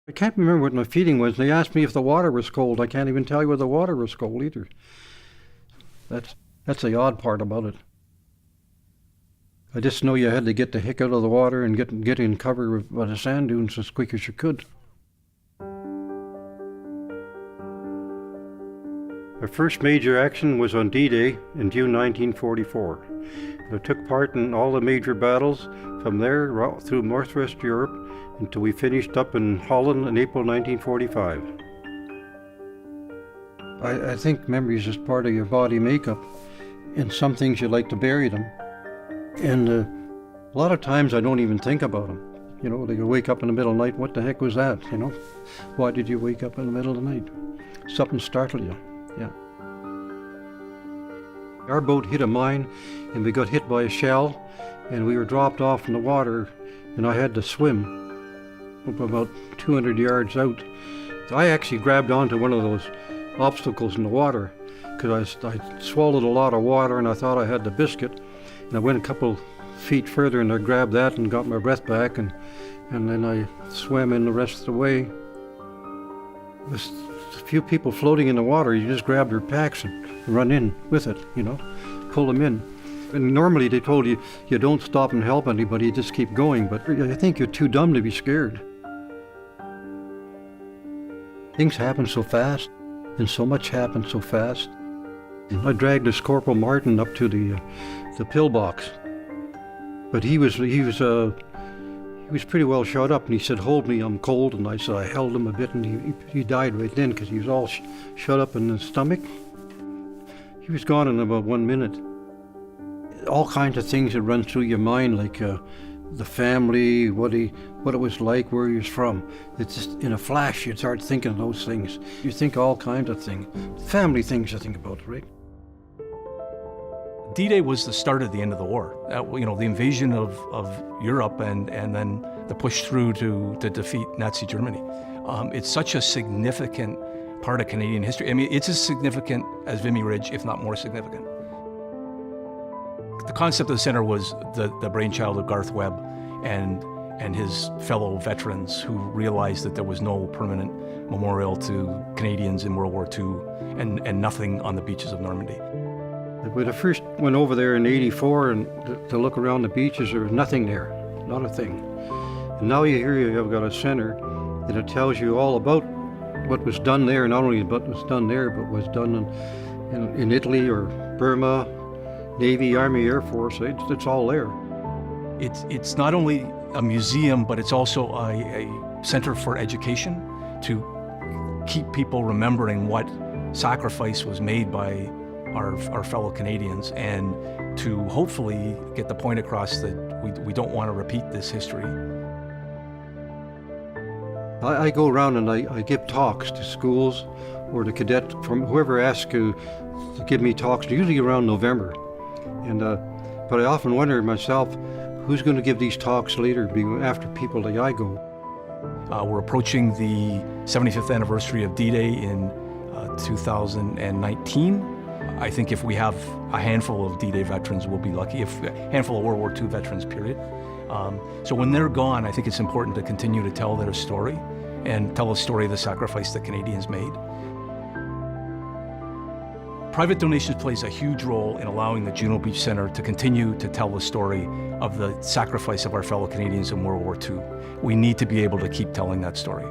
I can't remember what my feeling was. They asked me if the water was cold. I can't even tell you whether the water was cold either. That's the odd part about it. I just know you had to get the heck out of the water and get in cover by the sand dunes as quick as you could. My first major action was on D-Day in June 1944. I took part in all the major battles from there through Northwest Europe until we finished up in Holland in April 1945. I think memories is part of your body makeup, and some things you like to bury them. And a lot of times I don't even think about them. You know, you wake up in the middle of the night, what the heck was that, you know? Why did you wake up in the middle of the night? Something startled you, yeah. Our boat hit a mine and we got hit by a shell and we were dropped off in the water and I had to swim up about 200 yards out. I actually grabbed onto one of those obstacles in the water because I swallowed a lot of water and I thought I had the biscuit. And I went a couple feet further and I grabbed that and got my breath back and then I swam in the rest of the way. There's a few people floating in the water, you just grab their packs and run in with it, you know, pull them in. And normally they told you, you don't stop and help anybody, you just keep going, but I think you're too dumb to be scared. Things happen so fast, and so much happened so fast. I dragged this Corporal Martin up to the pillbox, but he was pretty well shot up, and he said, "Hold me, I'm cold." And I said I held him a bit, and he died right then because he was all shut up in the stomach. He was gone in about 1 minute. All kinds of things that run through your mind, like the family, what it was like, where he was from. It's just in a flash you start thinking of those things. You think all kinds of things, family things you think about, right? D-Day was the start of the end of the war. You know, the invasion of Europe and then the push through to defeat Nazi Germany. It's such a significant part of Canadian history. I mean, it's as significant as Vimy Ridge, if not more significant. The concept of the center was the brainchild of Garth Webb and his fellow veterans who realized that there was no permanent memorial to Canadians in World War II and nothing on the beaches of Normandy. When I first went over there in '84 and to look around the beaches, there was nothing there, not a thing. And now you have got a center and it tells you all about what was done there, not only what was done there, but was done in Italy or Burma, Navy, Army, Air Force. It's all there. It's not only a museum, but it's also a center for education to keep people remembering what sacrifice was made by our fellow Canadians, and to hopefully get the point across that we don't want to repeat this history. I go around and I give talks to schools or to cadets, from whoever asks to give me talks, usually around November. And but I often wonder myself, who's going to give these talks later, after people like I go? We're approaching the 75th anniversary of D-Day in 2019. I think if we have a handful of D-Day veterans, we'll be lucky. If a handful of World War II veterans, period. So when they're gone, I think it's important to continue to tell their story and tell a story of the sacrifice that Canadians made. Private donations plays a huge role in allowing the Juno Beach Center to continue to tell the story of the sacrifice of our fellow Canadians in World War II. We need to be able to keep telling that story.